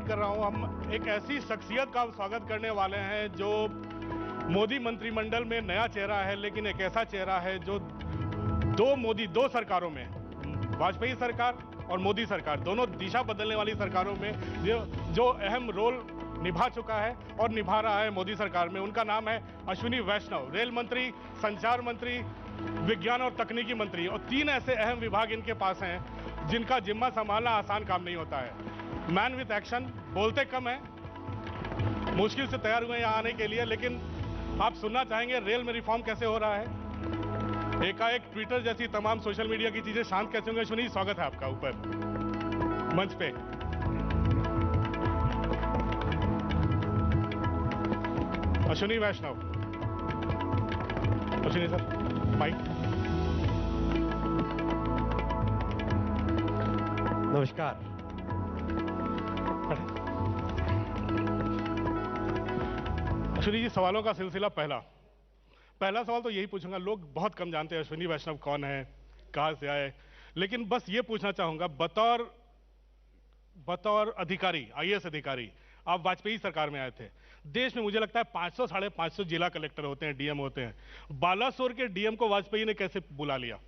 कर रहा हूं। हम एक ऐसी शख्सियत का स्वागत करने वाले हैं जो मोदी मंत्रिमंडल में नया चेहरा है, लेकिन एक ऐसा चेहरा है जो दो सरकारों में, वाजपेयी सरकार और मोदी सरकार, दोनों दिशा बदलने वाली सरकारों में जो अहम रोल निभा चुका है और निभा रहा है मोदी सरकार में। उनका नाम है अश्विनी वैष्णव। रेल मंत्री, संचार मंत्री, विज्ञान और तकनीकी मंत्री, और 3 ऐसे अहम विभाग इनके पास हैं जिनका जिम्मा संभालना आसान काम नहीं होता है। मैन विथ एक्शन, बोलते कम है, मुश्किल से तैयार हुए यहाँ आने के लिए, लेकिन आप सुनना चाहेंगे रेल में रिफॉर्म कैसे हो रहा है, एकाएक ट्विटर जैसी तमाम सोशल मीडिया की चीजें शांत कैसे होंगे। अश्विनी, स्वागत है आपका ऊपर मंच पे। अश्विनी वैष्णव, अश्विनी सर, माइक। नमस्कार। अश्विनी जी, सवालों का सिलसिला। पहला सवाल तो यही पूछूंगा, लोग बहुत कम जानते हैं अश्विनी वैष्णव कौन है, कहां से आए, लेकिन बस ये पूछना चाहूंगा, बतौर अधिकारी, आईएएस अधिकारी, आप वाजपेयी सरकार में आए थे। देश में मुझे लगता है 500 साढ़े 500 जिला कलेक्टर होते हैं, डीएम होते हैं। बालासोर के डीएम को वाजपेयी ने कैसे बुला लिया?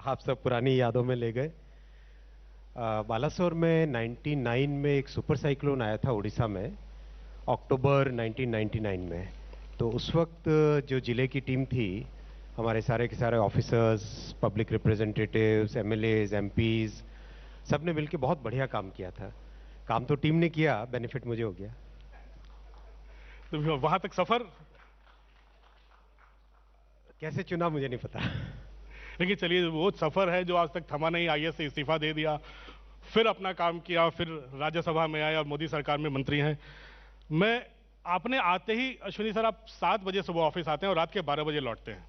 आप सब पुरानी यादों में ले गए। बालासोर में 99 में एक सुपर साइक्लोन आया था उड़ीसा में, अक्टूबर 1999 में। तो उस वक्त जो जिले की टीम थी, हमारे सारे के सारे officers, public representatives, MLAs, MPs, सब ने मिलकर बहुत बढ़िया काम किया था। काम तो टीम ने किया, बेनिफिट मुझे हो गया। तो वहां तक सफर कैसे चुना मुझे नहीं पता, लेकिन चलिए, वो सफर है जो आज तक थमा नहीं। आईएएस से इस्तीफा दे दिया, फिर अपना काम किया, फिर राज्यसभा में आया, मोदी सरकार में मंत्री हैं। आपने आते ही, अश्विनी सर, आप 7 बजे सुबह ऑफिस आते हैं और रात के 12 बजे लौटते हैं।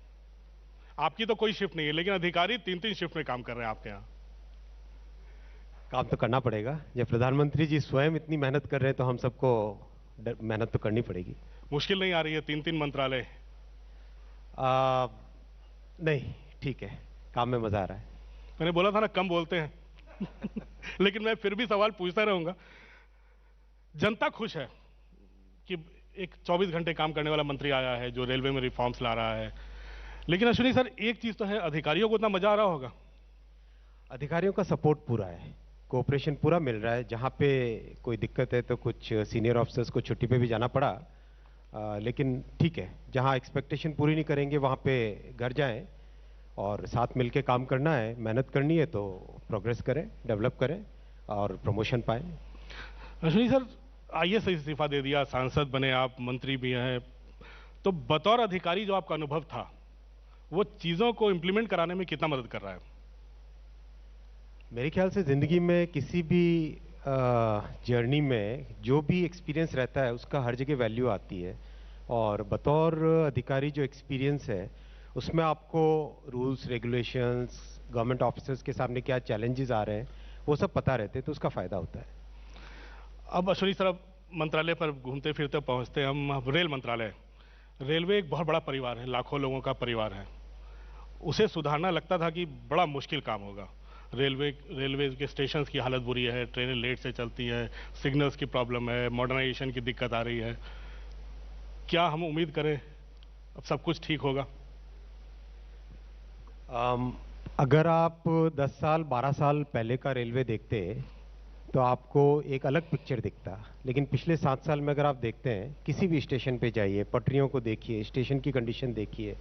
आपकी तो कोई शिफ्ट नहीं है, लेकिन अधिकारी 3-3 शिफ्ट में काम कर रहे हैं आपके यहाँ। काम तो करना पड़ेगा। जब प्रधानमंत्री जी स्वयं इतनी मेहनत कर रहे हैं तो हम सबको मेहनत तो करनी पड़ेगी। मुश्किल नहीं आ रही है 3-3 मंत्रालय? नहीं, ठीक है, काम में मजा आ रहा है। मैंने बोला था ना, कम बोलते हैं। लेकिन मैं फिर भी सवाल पूछता रहूंगा। जनता खुश है कि एक 24 घंटे काम करने वाला मंत्री आया है जो रेलवे में रिफॉर्म्स ला रहा है, लेकिन अश्विनी सर, एक चीज तो है, अधिकारियों को उतना मजा आ रहा होगा? अधिकारियों का सपोर्ट पूरा है, कोऑपरेशन पूरा मिल रहा है। जहाँ पे कोई दिक्कत है तो कुछ सीनियर ऑफिसर्स को छुट्टी पे भी जाना पड़ा, लेकिन ठीक है, जहाँ एक्सपेक्टेशन पूरी नहीं करेंगे वहाँ पे घर जाएं, और साथ मिलके काम करना है, मेहनत करनी है तो प्रोग्रेस करें, डेवलप करें और प्रमोशन पाएं। अश्विनी सर, आईएएस से इस्तीफा दे दिया, सांसद बने आप, मंत्री भी हैं, तो बतौर अधिकारी जो आपका अनुभव था, वो चीजों को इंप्लीमेंट कराने में कितना मदद कर रहा है? मेरे ख्याल से जिंदगी में किसी भी जर्नी में जो भी एक्सपीरियंस रहता है उसका हर जगह वैल्यू आती है, और बतौर अधिकारी जो एक्सपीरियंस है उसमें आपको रूल्स, रेगुलेशंस, गवर्नमेंट ऑफिसर्स के सामने क्या चैलेंजेस आ रहे हैं वो सब पता रहते हैं, तो उसका फायदा होता है। अब अश्विनी सर, अब मंत्रालय पर घूमते फिरते पहुंचते हैं हम। रेल मंत्रालय, रेलवे एक बहुत बड़ा परिवार है, लाखों लोगों का परिवार है। उसे सुधारना लगता था कि बड़ा मुश्किल काम होगा। रेलवे के स्टेशंस की हालत बुरी है, ट्रेनें लेट से चलती हैं, सिग्नल्स की प्रॉब्लम है, मॉडर्नाइजेशन की दिक्कत आ रही है। क्या हम उम्मीद करें अब सब कुछ ठीक होगा? अगर आप 10 साल 12 साल पहले का रेलवे देखते तो आपको एक अलग पिक्चर दिखता, लेकिन पिछले 7 साल में अगर आप देखते हैं, किसी भी स्टेशन पे जाइए, पटरियों को देखिए, स्टेशन की कंडीशन देखिए,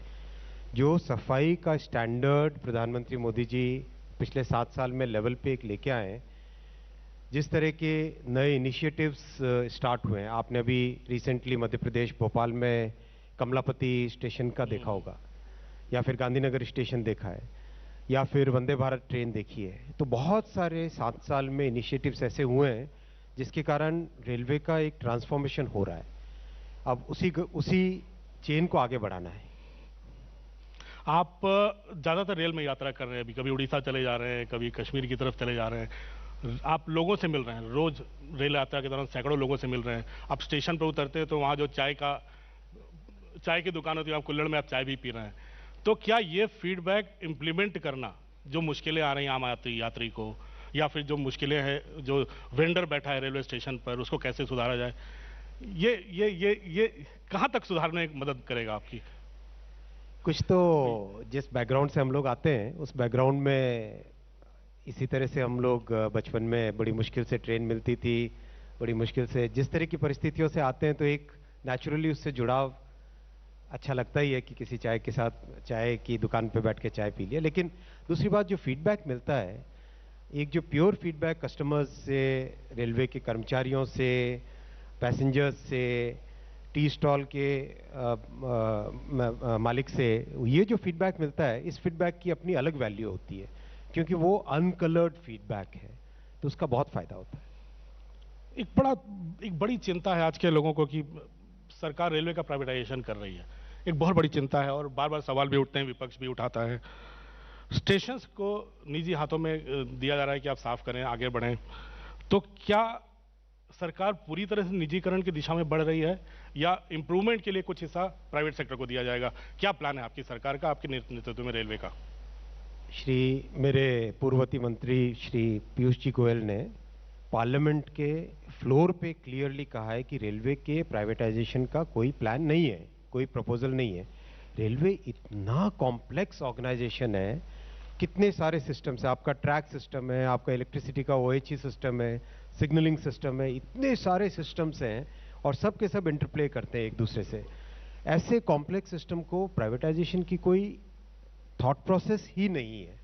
जो सफाई का स्टैंडर्ड प्रधानमंत्री मोदी जी पिछले 7 साल में लेवल पे एक लेके आए हैं, जिस तरह के नए इनिशिएटिव्स स्टार्ट हुए हैं। आपने अभी रिसेंटली मध्य प्रदेश भोपाल में कमलापति स्टेशन का देखा होगा, या फिर गांधीनगर स्टेशन देखा है, या फिर वंदे भारत ट्रेन देखी है। तो बहुत सारे 7 साल में इनिशिएटिव्स ऐसे हुए हैं जिसके कारण रेलवे का एक ट्रांसफॉर्मेशन हो रहा है। अब उसी चेन को आगे बढ़ाना है। आप ज्यादातर रेल में यात्रा कर रहे हैं, अभी कभी उड़ीसा चले जा रहे हैं, कभी कश्मीर की तरफ चले जा रहे हैं, आप लोगों से मिल रहे हैं, रोज रेल यात्रा के दौरान सैकड़ों लोगों से मिल रहे हैं। आप स्टेशन पर उतरते हैं तो वहाँ जो चाय की दुकान होती है, आप कुल्हड़ में आप चाय भी पी रहे हैं। तो क्या ये फीडबैक इंप्लीमेंट करना, जो मुश्किलें आ रही हैं आम यात्री को, या फिर जो मुश्किलें हैं, जो वेंडर बैठा है रेलवे स्टेशन पर, उसको कैसे सुधारा जाए, ये कहाँ तक सुधारने में मदद करेगा आपकी? कुछ तो जिस बैकग्राउंड से हम लोग आते हैं उस बैकग्राउंड में इसी तरह से हम लोग बचपन में बड़ी मुश्किल से ट्रेन मिलती थी, बड़ी मुश्किल से जिस तरह की परिस्थितियों से आते हैं तो एक नेचुरली उससे जुड़ाव अच्छा लगता ही है कि किसी चाय के साथ, चाय की दुकान पे बैठ के चाय पी लिया। लेकिन दूसरी बात जो फीडबैक मिलता है, एक जो प्योर फीडबैक कस्टमर्स से, रेलवे के कर्मचारियों से, पैसेंजर्स से, टी स्टॉल के मालिक से, ये जो फीडबैक मिलता है, इस फीडबैक की अपनी अलग वैल्यू होती है क्योंकि वो अनकलर्ड फीडबैक है, तो उसका बहुत फायदा होता है। एक बड़ी चिंता है आज के लोगों को कि सरकार रेलवे का प्राइवेटाइजेशन कर रही है, एक बहुत बड़ी चिंता है और बार बार सवाल भी उठते हैं, विपक्ष भी उठाता है। स्टेशंस को निजी हाथों में दिया जा रहा है कि आप साफ करें, आगे बढ़ें, तो क्या सरकार पूरी तरह से निजीकरण की दिशा में बढ़ रही है या इंप्रूवमेंट के लिए कुछ हिस्सा प्राइवेट सेक्टर को दिया जाएगा? क्या प्लान है आपकी सरकार का, आपके नेतृत्व में रेलवे का? मेरे पूर्ववर्ती मंत्री श्री पीयूष जी गोयल ने पार्लियामेंट के फ्लोर पे क्लियरली कहा है कि रेलवे के प्राइवेटाइजेशन का कोई प्लान नहीं है, कोई प्रपोजल नहीं है। रेलवे इतना कॉम्प्लेक्स ऑर्गेनाइजेशन है, कितने सारे सिस्टम्स है, आपका ट्रैक सिस्टम है, आपका इलेक्ट्रिसिटी का ओएचई सिस्टम है, सिग्नलिंग सिस्टम है, इतने सारे सिस्टम्स हैं और सब के सब इंटरप्ले करते हैं एक दूसरे से। ऐसे कॉम्प्लेक्स सिस्टम को प्राइवेटाइजेशन की कोई थॉट प्रोसेस ही नहीं है।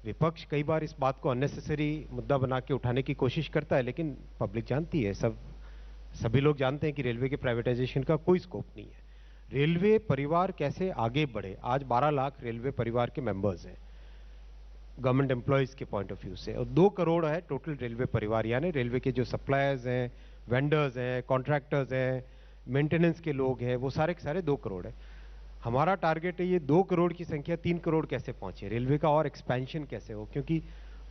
विपक्ष कई बार इस बात को अननेसेसरी मुद्दा बना के उठाने की कोशिश करता है, लेकिन पब्लिक जानती है, सभी लोग जानते हैं कि रेलवे के प्राइवेटाइजेशन का कोई स्कोप नहीं है। रेलवे परिवार कैसे आगे बढ़े, आज 12 लाख रेलवे परिवार के मेंबर्स हैं गवर्नमेंट एम्प्लॉयज के पॉइंट ऑफ व्यू से, और 2 करोड़ है टोटल रेलवे परिवार, यानी रेलवे के जो सप्लायर्स हैं, वेंडर्स हैं, कॉन्ट्रैक्टर्स हैं, मेंटेनेंस के लोग हैं, वो सारे के सारे 2 करोड़ है। हमारा टारगेट है ये 2 करोड़ की संख्या 3 करोड़ कैसे पहुंचे, रेलवे का और एक्सपेंशन कैसे हो, क्योंकि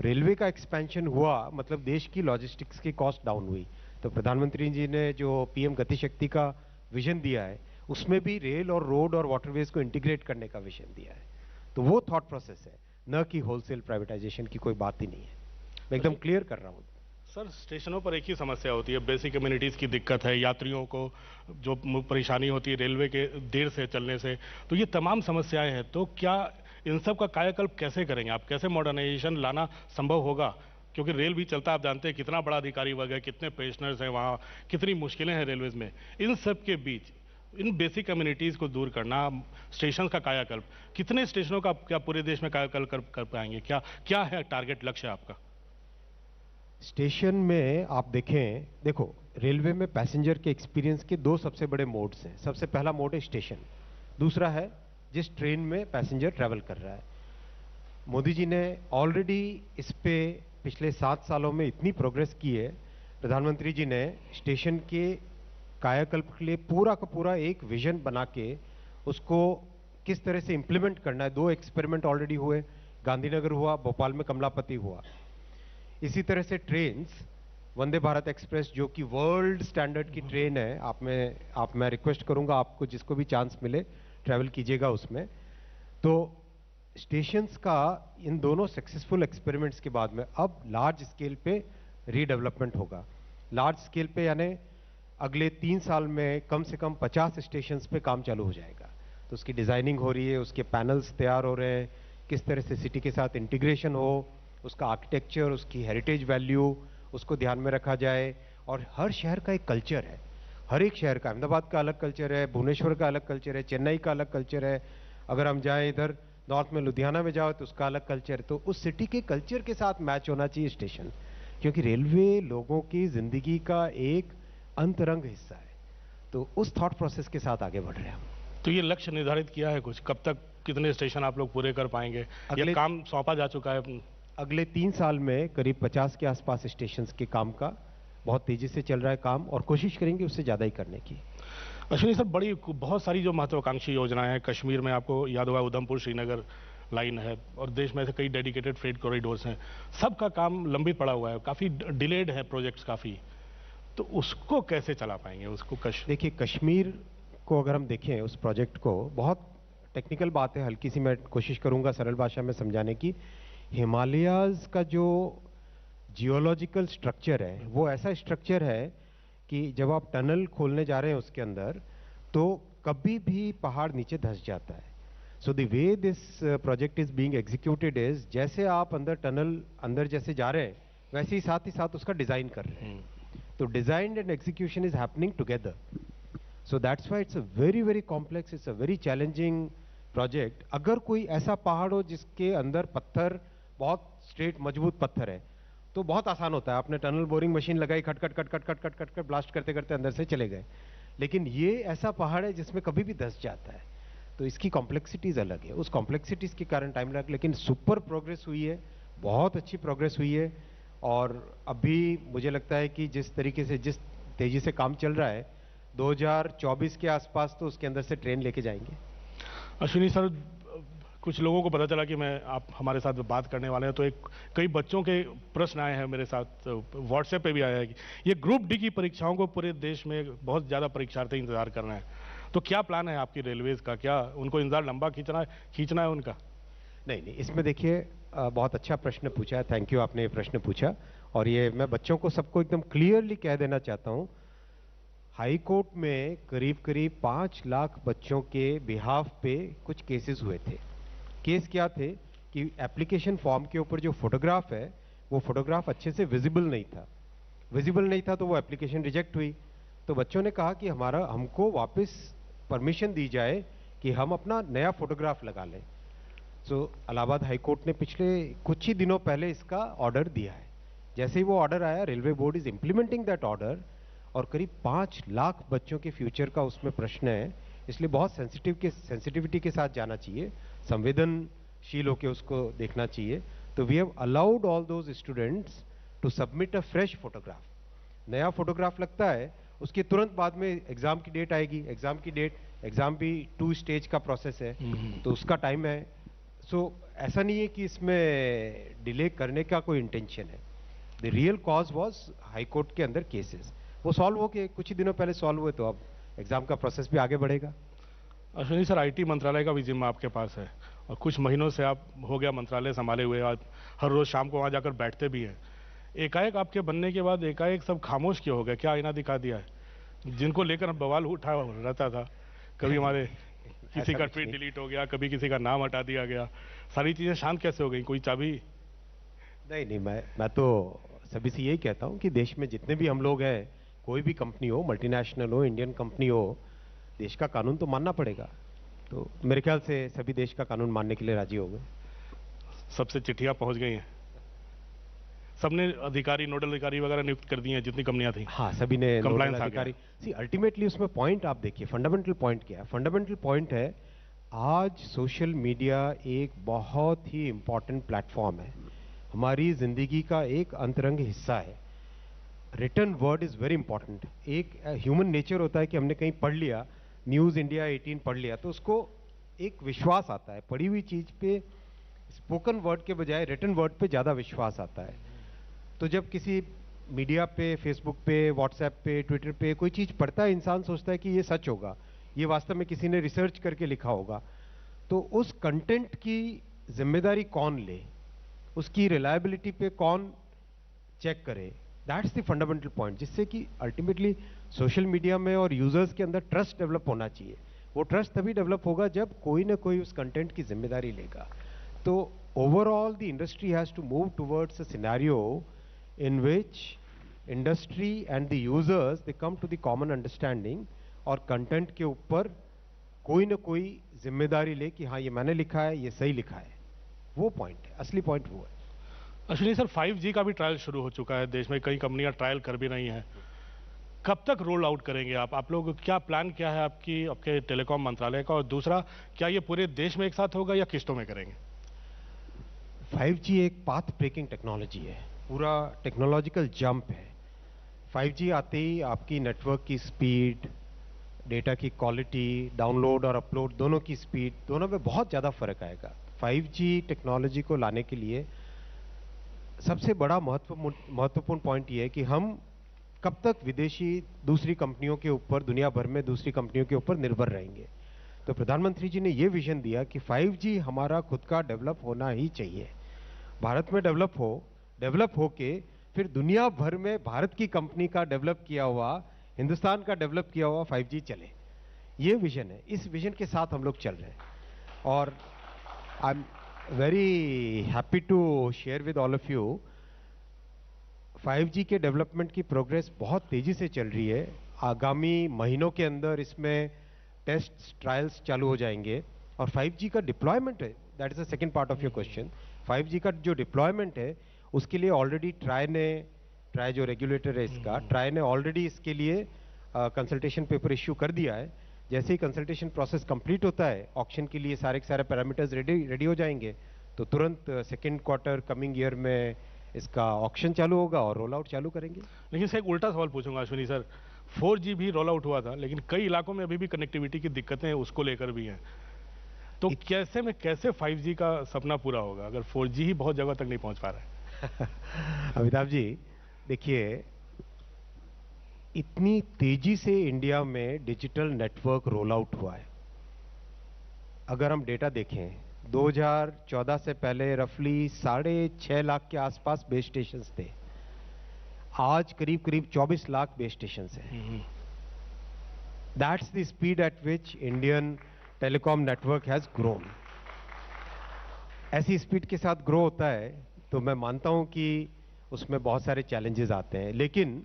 रेलवे का एक्सपेंशन हुआ मतलब देश की लॉजिस्टिक्स की कॉस्ट डाउन हुई। तो प्रधानमंत्री जी ने जो पीएम गति शक्ति का विजन दिया है, उसमें भी रेल और रोड और वाटरवेज को इंटीग्रेट करने का विजन दिया है। तो वो थॉट प्रोसेस है, न कि होलसेल प्राइवेटाइजेशन की कोई बात ही नहीं है। मैं एकदम क्लियर कर रहा हूँ। सर, स्टेशनों पर एक ही समस्या होती है, बेसिक कम्युनिटीज़ की दिक्कत है, यात्रियों को जो परेशानी होती है रेलवे के देर से चलने से, तो ये तमाम समस्याएं हैं। तो क्या इन सब का कायाकल्प कैसे करेंगे आप, कैसे मॉडर्नाइजेशन लाना संभव होगा? क्योंकि रेल भी चलता है, आप जानते हैं कितना बड़ा अधिकारी वर्ग है, कितने पेंशनर्स हैं वहाँ, कितनी मुश्किलें हैं रेलवेज में। इन सब के बीच इन बेसिक कम्युनिटीज़ को दूर करना, स्टेशन का कायाकल्प, कितने स्टेशनों का क्या पूरे देश में कायाकल्प कर पाएंगे? क्या है टारगेट, लक्ष्य आपका? स्टेशन में आप देखो रेलवे में पैसेंजर के एक्सपीरियंस के 2 सबसे बड़े मोड्स हैं। सबसे पहला मोड है स्टेशन, दूसरा है जिस ट्रेन में पैसेंजर ट्रैवल कर रहा है। मोदी जी ने ऑलरेडी इस पे पिछले 7 सालों में इतनी प्रोग्रेस की है, प्रधानमंत्री जी ने स्टेशन के कायाकल्प के लिए पूरा का पूरा एक विजन बना के उसको किस तरह से इंप्लीमेंट करना है। 2 एक्सपेरिमेंट ऑलरेडी हुए, गांधीनगर हुआ, भोपाल में कमलापति हुआ। इसी तरह से ट्रेन्स, वंदे भारत एक्सप्रेस जो कि वर्ल्ड स्टैंडर्ड की ट्रेन है, मैं रिक्वेस्ट करूंगा आपको जिसको भी चांस मिले ट्रैवल कीजिएगा उसमें। तो स्टेशंस का इन दोनों सक्सेसफुल एक्सपेरिमेंट्स के बाद में अब लार्ज स्केल पे रीडेवलपमेंट होगा। लार्ज स्केल पे यानी अगले 3 साल में कम से कम 50 स्टेशंस पे काम चालू हो जाएगा। तो उसकी डिजाइनिंग हो रही है, उसके पैनल्स तैयार हो रहे हैं, किस तरह से सिटी के साथ इंटीग्रेशन हो, उसका आर्किटेक्चर, उसकी हेरिटेज वैल्यू, उसको ध्यान में रखा जाए। और हर शहर का एक कल्चर है, हर एक शहर का, अहमदाबाद का अलग कल्चर है, भुवनेश्वर का अलग कल्चर है, चेन्नई का अलग कल्चर है, अगर हम जाएं इधर नॉर्थ में लुधियाना में जाओ तो उसका अलग कल्चर है। तो उस सिटी के कल्चर के साथ मैच होना चाहिए स्टेशन, क्योंकि रेलवे लोगों की जिंदगी का एक अंतरंग हिस्सा है। तो उस थॉट प्रोसेस के साथ आगे बढ़ रहे हैं हम। तो ये लक्ष्य निर्धारित किया है कुछ, कब तक कितने स्टेशन आप लोग पूरे कर पाएंगे? ये काम सौंपा जा चुका है? अगले 3 साल में करीब 50 के आसपास स्टेशन के काम का बहुत तेजी से चल रहा है काम, और कोशिश करेंगे उससे ज्यादा ही करने की। अश्विनी सर, बहुत सारी जो महत्वाकांक्षी योजनाएं हैं, कश्मीर में आपको याद होगा उधमपुर श्रीनगर लाइन है, और देश में ऐसे कई डेडिकेटेड फ्रेट कॉरिडोर्स हैं, सबका काम लंबित पड़ा हुआ है, काफी डिलेड है प्रोजेक्ट्स काफी। तो उसको कैसे चला पाएंगे उसको? देखिए, कश्मीर को अगर हम देखें उस प्रोजेक्ट को, बहुत टेक्निकल बात है, हल्की सी मैं कोशिश करूंगा सरल भाषा में समझाने की। हिमालयाज का जो जियोलॉजिकल स्ट्रक्चर है वो ऐसा स्ट्रक्चर है कि जब आप टनल खोलने जा रहे हैं उसके अंदर तो कभी भी पहाड़ नीचे धंस जाता है। So the way this project is being executed is, जैसे आप अंदर टनल अंदर जैसे जा रहे हैं वैसे ही साथ उसका डिजाइन कर रहे हैं। तो design and execution is happening together. So that's why it's a very complex, it's a very challenging project. अगर कोई ऐसा पहाड़ हो जिसके अंदर पत्थर बहुत स्ट्रेट मजबूत पत्थर है तो बहुत आसान होता है, आपने टनल बोरिंग मशीन लगाई, खट खट खट खट खट खट खट खट ब्लास्ट करते करते अंदर से चले गए। लेकिन ये ऐसा पहाड़ है जिसमें कभी भी धंस जाता है, तो इसकी कॉम्प्लेक्सिटीज अलग है। उस कॉम्प्लेक्सिटीज के कारण टाइम लगा, लेकिन सुपर प्रोग्रेस हुई है, बहुत अच्छी प्रोग्रेस हुई है। और अभी मुझे लगता है कि जिस तरीके से जिस तेजी से काम चल रहा है 2024 के आसपास तो उसके अंदर से ट्रेन लेके जाएंगे। अश्विनी सर, कुछ लोगों को पता चला कि आप हमारे साथ बात करने वाले हैं, तो कई बच्चों के प्रश्न आए हैं मेरे साथ, व्हाट्सएप पे भी आया है कि ये ग्रुप डी की परीक्षाओं को पूरे देश में बहुत ज़्यादा परीक्षार्थी इंतजार कर रहे हैं, तो क्या प्लान है आपकी रेलवेज का? क्या उनको इंतजार लंबा खींचना है उनका? नहीं, इसमें देखिए बहुत अच्छा प्रश्न पूछा है, थैंक यू, आपने ये प्रश्न पूछा। और ये मैं बच्चों को सबको एकदम क्लियरली कह देना चाहता हूँ, हाई कोर्ट में करीब करीब 5 लाख बच्चों के बिहाफ पे कुछ केसेस हुए थे। केस क्या थे कि एप्लीकेशन फॉर्म के ऊपर जो फोटोग्राफ है वो फोटोग्राफ अच्छे से विजिबल नहीं था, तो वो एप्लीकेशन रिजेक्ट हुई। तो बच्चों ने कहा कि हमको वापस परमिशन दी जाए कि हम अपना नया फोटोग्राफ लगा लें। सो इलाहाबाद हाई कोर्ट ने पिछले कुछ ही दिनों पहले इसका ऑर्डर दिया है। जैसे ही वो ऑर्डर आया, railway board is implementing that order, और करीब 5 लाख बच्चों के फ्यूचर का उसमें प्रश्न है, इसलिए बहुत सेंसिटिविटी के साथ जाना चाहिए, संवेदनशील होकर उसको देखना चाहिए। तो we have allowed all those students to submit a fresh photograph. नया फोटोग्राफ लगता है, उसके तुरंत बाद में एग्जाम की डेट आएगी, एग्जाम भी 2 स्टेज का प्रोसेस है, तो उसका टाइम है। सो ऐसा नहीं है कि इसमें डिले करने का कोई इंटेंशन है। The real cause was high court के अंदर केसेस, वो सॉल्व हो के कुछ ही दिनों पहले सॉल्व हुए, तो अब एग्जाम का प्रोसेस भी आगे बढ़ेगा। अश्विनी सर, आईटी मंत्रालय का भी जिम्मा आपके पास है और कुछ महीनों से आप हो गया मंत्रालय संभाले हुए, आप हर रोज शाम को वहां जाकर बैठते भी हैं। एकाएक आपके बनने के बाद एकाएक सब खामोश क्यों हो गए? क्या आईना दिखा दिया है? जिनको लेकर बवाल उठा रहता था, कभी हमारे किसी का ट्वीट डिलीट हो गया, कभी किसी का नाम हटा दिया गया, सारी चीजें शांत कैसे हो गई? कोई चाबी? नहीं, मैं तो सभी से यही कहता हूं कि देश में जितने भी हम लोग हैं, कोई भी कंपनी हो, मल्टीनेशनल हो, इंडियन कंपनी हो, देश का कानून तो मानना पड़ेगा। तो मेरे ख्याल से सभी देश का कानून मानने के लिए राजी हो गए। सबसे चिट्ठियां पहुंच गई हैं, सबने अधिकारी, नोडल अधिकारी वगैरह नियुक्त कर दिए हैं जितनी कंपनियां थी? हाँ, सभी ने कंप्लायंस अधिकारी। सी अल्टीमेटली उसमें पॉइंट आप देखिए, फंडामेंटल पॉइंट क्या है? फंडामेंटल पॉइंट है, आज सोशल मीडिया एक बहुत ही इंपॉर्टेंट प्लेटफॉर्म है, हमारी जिंदगी का एक अंतरंग हिस्सा है। Written word is very important. एक ह्यूमन नेचर होता है कि हमने कहीं पढ़ लिया, न्यूज इंडिया 18 पढ़ लिया, तो उसको एक विश्वास आता है, पढ़ी हुई चीज पे, स्पोकन वर्ड के बजाय रिटन वर्ड पे ज्यादा विश्वास आता है। तो जब किसी मीडिया पे, फेसबुक पे, व्हाट्सएप पे, ट्विटर पे कोई चीज पढ़ता है, इंसान सोचता है कि ये सच होगा, ये वास्तव में किसी ने रिसर्च करके लिखा होगा। तो उस कंटेंट की जिम्मेदारी कौन ले, उसकी रिलायबिलिटी पे कौन चेक करे? दैट्स द फंडामेंटल पॉइंट, जिससे कि अल्टीमेटली सोशल मीडिया में और यूजर्स के अंदर ट्रस्ट डेवलप होना चाहिए। वो ट्रस्ट तभी डेवलप होगा जब कोई ना कोई उस कंटेंट की जिम्मेदारी लेगा। तो overall the industry has to move towards a scenario in which industry and the users they come to the common understanding और कंटेंट के ऊपर कोई ना कोई जिम्मेदारी ले कि हाँ ये मैंने लिखा है, ये सही लिखा है। वो पॉइंट है, असली पॉइंट वो है। अश्विनी सर, 5G का भी ट्रायल शुरू हो चुका है देश में, कई कंपनियां ट्रायल कर भी रही हैं। कब तक रोल आउट करेंगे आप लोग? क्या प्लान क्या है आपके टेलीकॉम मंत्रालय का? और दूसरा, क्या ये पूरे देश में एक साथ होगा या किस्तों में करेंगे? 5G एक पाथ ब्रेकिंग टेक्नोलॉजी है, पूरा टेक्नोलॉजिकल जंप है। 5G आते ही आपकी नेटवर्क की स्पीड, डेटा की क्वालिटी, डाउनलोड और अपलोड दोनों की स्पीड, दोनों में बहुत ज़्यादा फर्क आएगा। 5G टेक्नोलॉजी को लाने के लिए सबसे बड़ा महत्वपूर्ण पॉइंट ये है कि हम कब तक विदेशी दूसरी कंपनियों के ऊपर, दुनिया भर में दूसरी कंपनियों के ऊपर निर्भर रहेंगे। तो प्रधानमंत्री जी ने ये विजन दिया कि 5G हमारा खुद का डेवलप होना ही चाहिए। भारत में डेवलप होके फिर दुनिया भर में भारत की कंपनी का डेवलप किया हुआ, हिंदुस्तान का डेवलप किया हुआ 5G चले। ये विजन है, इस विजन के साथ हम लोग चल रहे हैं। और I am very happy to share with all of you, 5G के डेवलपमेंट की प्रोग्रेस बहुत तेजी से चल रही है। आगामी महीनों के अंदर इसमें टेस्ट ट्रायल्स चालू हो जाएंगे और 5G का डिप्लॉयमेंट है, that is the second part of your question. 5G का जो डिप्लॉयमेंट है उसके लिए ऑलरेडी ट्राई जो रेगुलेटर है इसका, ट्राई ने ऑलरेडी इसके लिए कंसल्टेशन पेपर इश्यू कर दिया है। जैसे ही कंसल्टेशन प्रोसेस कंप्लीट होता है, ऑक्शन के लिए सारे के सारे पैरामीटर्स रेडी हो जाएंगे, तो तुरंत सेकेंड क्वार्टर कमिंग ईयर में इसका ऑक्शन चालू होगा और रोल आउट चालू करेंगे। लेकिन सर एक उल्टा सवाल पूछूंगा अश्विनी सर, 4G भी रोल आउट हुआ था लेकिन कई इलाकों में अभी भी कनेक्टिविटी की दिक्कतें उसको लेकर भी हैं, तो कैसे 5G का सपना पूरा होगा अगर 4G ही बहुत जगह तक नहीं पहुंच पा रहा है? अमिताभ जी देखिए, इतनी तेजी से इंडिया में डिजिटल नेटवर्क रोल आउट हुआ है। अगर हम डेटा देखें, 2014 से पहले रफली 6.5 लाख के आसपास बेस स्टेशन थे, आज करीब 24 लाख बेस स्टेशन हैं। That's the speed at which Indian telecom network has grown. ऐसी स्पीड के साथ ग्रो होता है तो मैं मानता हूं कि उसमें बहुत सारे चैलेंजेस आते हैं, लेकिन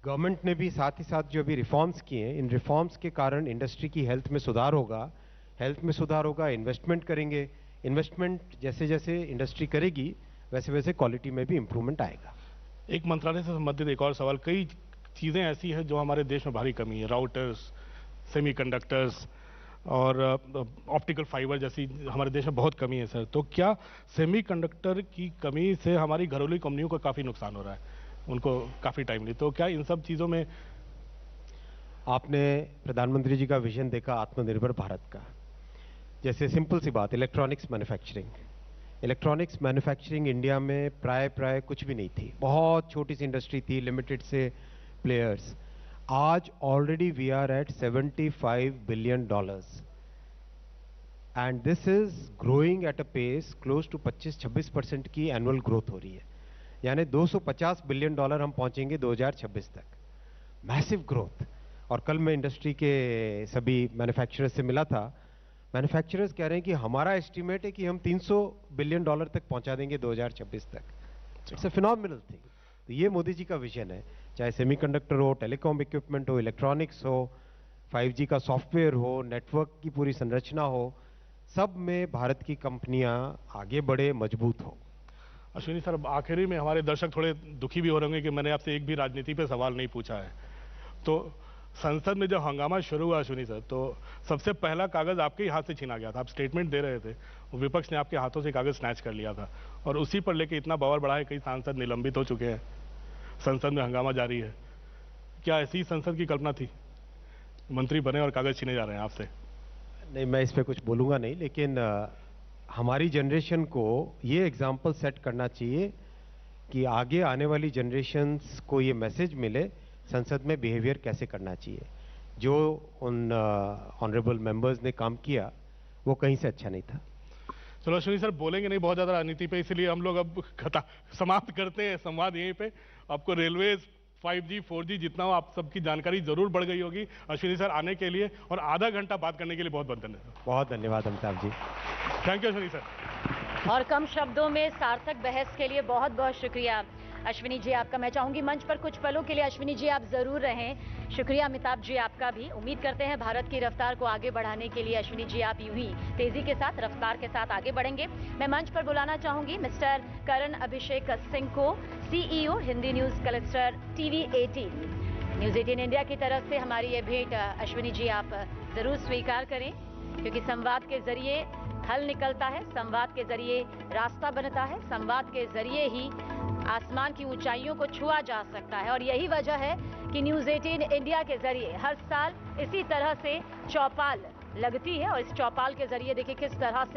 गवर्नमेंट ने भी साथ ही साथ जो अभी रिफॉर्म्स किए हैं, इन रिफॉर्म्स के कारण इंडस्ट्री की हेल्थ में सुधार होगा, इन्वेस्टमेंट करेंगे, इन्वेस्टमेंट जैसे जैसे इंडस्ट्री करेगी वैसे वैसे क्वालिटी में भी इंप्रूवमेंट आएगा। एक मंत्रालय से संबंधित एक और सवाल, कई चीजें ऐसी हैं जो हमारे देश में भारी कमी है, राउटर्स, सेमीकंडक्टर्स और ऑप्टिकल फाइबर जैसी हमारे देश में बहुत कमी है सर, तो क्या सेमीकंडक्टर की कमी से हमारी घरेलू कंपनियों को काफी नुकसान हो रहा है, उनको काफी टाइमली, तो क्या इन सब चीजों में? आपने प्रधानमंत्री जी का विजन देखा आत्मनिर्भर भारत का, जैसे सिंपल सी बात, इलेक्ट्रॉनिक्स मैन्युफैक्चरिंग इंडिया में प्राय कुछ भी नहीं थी, बहुत छोटी सी इंडस्ट्री थी, लिमिटेड से प्लेयर्स। आज already we are at $75 billion and this is growing at a pace close to 25-26% की एनुअल ग्रोथ हो रही है, यानी $250 बिलियन हम पहुंचेंगे 2026 तक। Massive growth. और कल मैं इंडस्ट्री के सभी मैन्युफैक्चरर्स से मिला था, मैन्युफैक्चरर्स कह रहे हैं कि हमारा एस्टिमेट है कि हम $300 बिलियन तक पहुंचा देंगे 2026 तक। It's a phenomenal thing. तो ये मोदी जी का विजन है, चाहे सेमीकंडक्टर हो, टेलीकॉम इक्विपमेंट हो, इलेक्ट्रॉनिक्स हो, 5G का सॉफ्टवेयर हो, नेटवर्क की पूरी संरचना हो, सब में भारत की कंपनियां आगे बढ़े, मजबूत हो। अश्विनी सर, आखिरी में हमारे दर्शक थोड़े दुखी भी हो रहे होंगे कि मैंने आपसे एक भी राजनीति पे सवाल नहीं पूछा है। तो संसद में जब हंगामा शुरू हुआ अश्विनी सर, तो सबसे पहला कागज आपके ही हाथ से छीना गया था, आप स्टेटमेंट दे रहे थे, विपक्ष ने आपके हाथों से कागज स्नैच कर लिया था और उसी पर लेके इतना बवाल बढ़ा है, कई सांसद निलंबित हो चुके हैं, संसद में हंगामा जारी है। क्या ऐसी संसद की कल्पना थी, मंत्री बने और कागज छीने जा रहे हैं आपसे? नहीं, मैं इस पे कुछ बोलूंगा नहीं, लेकिन हमारी जनरेशन को ये एग्जाम्पल सेट करना चाहिए कि आगे आने वाली जनरेशन्स को ये मैसेज मिले संसद में बिहेवियर कैसे करना चाहिए। जो उन ऑनरेबल मेंबर्स ने काम किया वो कहीं से अच्छा नहीं था। चलो अश्विनी सर, बोलेंगे नहीं बहुत ज्यादा राजनीति पे, इसलिए हम लोग अब समाप्त करते हैं संवाद यहीं पे। आपको रेलवेज, 5G 4G जितना हो, आप सबकी जानकारी जरूर बढ़ गई होगी। अश्विनी सर आने के लिए और आधा घंटा बात करने के लिए बहुत बहुत धन्यवाद। बहुत धन्यवाद Amitabh ji. Thank you Ashwini sir. और कम शब्दों में सार्थक बहस के लिए बहुत बहुत शुक्रिया अश्विनी जी आपका। मैं चाहूंगी मंच पर कुछ पलों के लिए अश्विनी जी आप जरूर रहें। शुक्रिया अमिताभ जी आपका भी। उम्मीद करते हैं भारत की रफ्तार को आगे बढ़ाने के लिए अश्विनी जी आप यूं ही तेजी के साथ, रफ्तार के साथ आगे बढ़ेंगे। मैं मंच पर बुलाना चाहूंगी मिस्टर करण अभिषेक सिंह को, CEO Hindi news cluster TV 18 news 18 India की तरफ से हमारी ये भेंट अश्विनी जी आप जरूर स्वीकार करें, क्योंकि संवाद के जरिए हल निकलता है, संवाद के जरिए रास्ता बनता है, संवाद के जरिए ही आसमान की ऊंचाइयों को छुआ जा सकता है। और यही वजह है कि न्यूज 18 इंडिया के जरिए हर साल इसी तरह से चौपाल लगती है और इस चौपाल के जरिए देखिए किस तरह से